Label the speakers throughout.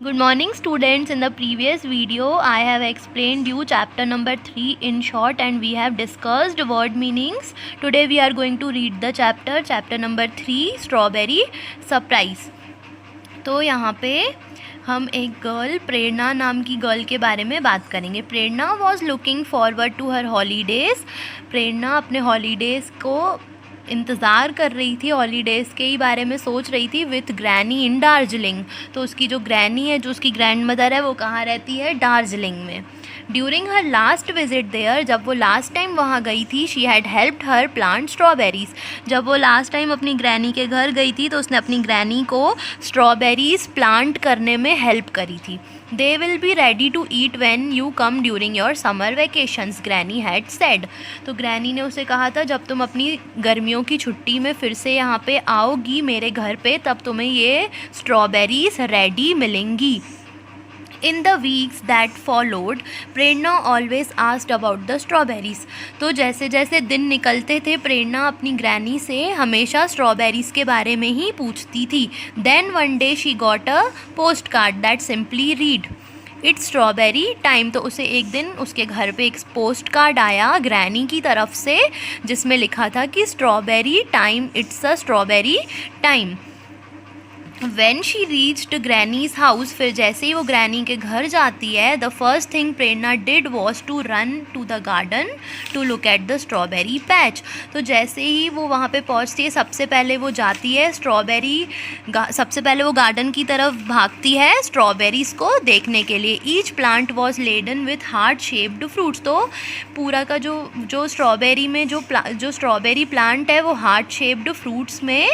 Speaker 1: Good morning students. In the previous video I have explained you chapter number 3 in short and we have discussed word meanings. Today we are going to read the chapter number 3 strawberry surprise. तो यहाँ पे हम एक girl प्रेरणा नाम की girl के बारे में बात करेंगे. Prerna was looking forward to her holidays. Prerna अपने हॉलीडेज़ को इंतज़ार कर रही थी, हॉलीडेज़ के ही बारे में सोच रही थी विथ ग्रैनी इन दार्जिलिंग. तो उसकी जो ग्रैनी है, जो उसकी ग्रैंड मदर है, वो कहाँ रहती है? दार्जिलिंग में. During her last visit there, जब वो लास्ट टाइम वहाँ गई थी, she had helped her plant strawberries. जब वो लास्ट टाइम अपनी ग्रैनी के घर गई थी तो उसने अपनी ग्रैनी को स्ट्रॉबेरीज़ प्लांट करने में हेल्प करी थी. They will be ready to eat when you come during your summer vacations, granny had said. तो ग्रैनी ने उसे कहा था जब तुम अपनी गर्मियों की छुट्टी में फिर से यहाँ पे आओगी मेरे घर पे, तब तुम्हें ये स्ट्रॉबेरीज़ रेडी मिलेंगी. In the weeks that followed, Prerna always asked about the strawberries. तो जैसे जैसे दिन निकलते थे प्रेरणा अपनी ग्रैनी से हमेशा स्ट्रॉबेरीज़ के बारे में ही पूछती थी. Then one day she got a postcard that simply read, it's strawberry time. तो उसे एक दिन उसके घर पे एक पोस्ट कार्ड आया ग्रैनी की तरफ से जिसमें लिखा था कि strawberry time, it's a strawberry time. When she reached Granny's house, फिर जैसे ही वो ग्रैनी के घर जाती है, the first thing Prerna did was to run to the garden to look at the strawberry patch. तो जैसे ही वो वहाँ पे पहुँचती है सबसे पहले वो जाती है सबसे पहले वो गार्डन की तरफ भागती है स्ट्रॉबेरीज़ को देखने के लिए. Each plant was laden with heart shaped fruits. तो पूरा का जो स्ट्रॉबेरी में जो स्ट्रॉबेरी प्लांट है वो हार्ट शेप्ड फ्रूट्स में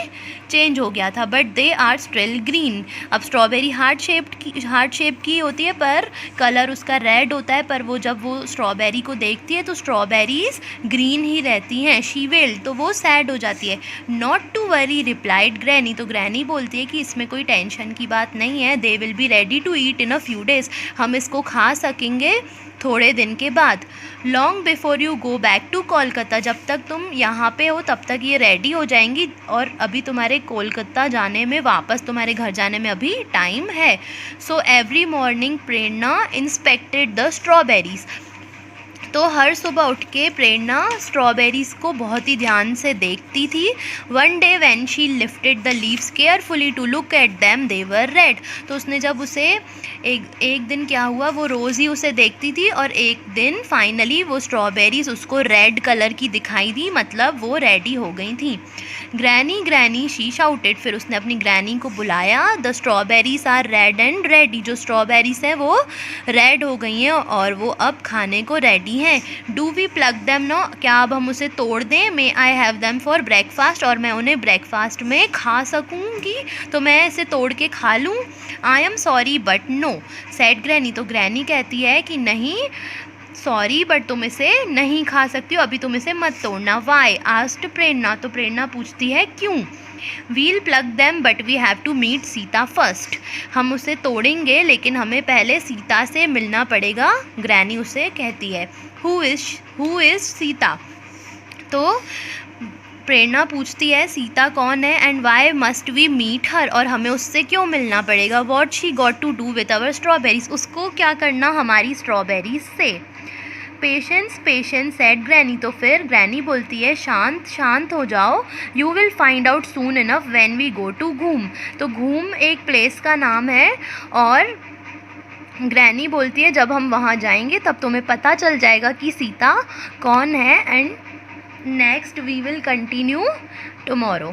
Speaker 1: चेंज हो गया था, but they are still green. अब स्ट्रॉबेरी हार्ट शेप की होती है पर कलर उसका रेड होता है, पर वो जब वो स्ट्रॉबेरी को देखती है तो स्ट्रॉबेरीज ग्रीन ही रहती हैं. शी वेल्ड, तो वो सैड हो जाती है. Not to worry replied granny. तो ग्रैनी बोलती है कि इसमें कोई टेंशन की बात नहीं है. They will be ready to eat in a few days. हम इसको खा सकेंगे थोड़े दिन के बाद. Long before you go back to Kolkata, जब तक तुम यहाँ पे हो तब तक ये रेडी हो जाएंगी और अभी तुम्हारे कोलकाता जाने में, वापस तुम्हारे घर जाने में अभी टाइम है. So every morning Prerna inspected the strawberries. तो हर सुबह उठ के प्रेरणा स्ट्रॉबेरीज़ को बहुत ही ध्यान से देखती थी. One day when she lifted the leaves carefully to look at them, they were red. तो उसने जब उसे एक दिन क्या हुआ, वो रोज़ ही उसे देखती थी और एक दिन फाइनली वो स्ट्रॉबेरीज़ उसको रेड कलर की दिखाई दी, मतलब वो रेडी हो गई थी. Granny granny she shouted. फिर उसने अपनी ग्रैनी को बुलाया. The strawberries are red and ready. जो स्ट्रॉबेरीज़ हैं वो रेड हो गई हैं और वो अब खाने को रेडी हैं. Do we plug them no, क्या अब हम उसे तोड़ दें? May I have them for breakfast, और मैं उन्हें ब्रेकफास्ट में खा सकूँगी, तो मैं इसे तोड़ के खा लूँ? I am sorry but no said granny. तो ग्रैनी कहती है कि नहीं, सॉरी बट तुम इसे नहीं खा सकती हो, अभी तुम इसे मत तोड़ना. Why asked Prerna. तो प्रेरणा पूछती है क्यों? We'll pluck them but we have to meet Sita first. हम उसे तोड़ेंगे लेकिन हमें पहले सीता से मिलना पड़ेगा, ग्रैनी उसे कहती है. Who is Sita. तो प्रेरणा पूछती है सीता कौन है, and why must we meet her, और हमें उससे क्यों मिलना पड़ेगा. What she got to do with our strawberries, उसको क्या करना हमारी स्ट्रॉबेरीज से. Patience patience said granny. तो फिर ग्रैनी बोलती है शांत शांत हो जाओ. You will find out soon enough when we go to Ghoom. तो घूम एक प्लेस का नाम है और ग्रैनी बोलती है जब हम वहाँ जाएंगे तब तुम्हें पता चल जाएगा कि सीता कौन है. And next we will continue tomorrow.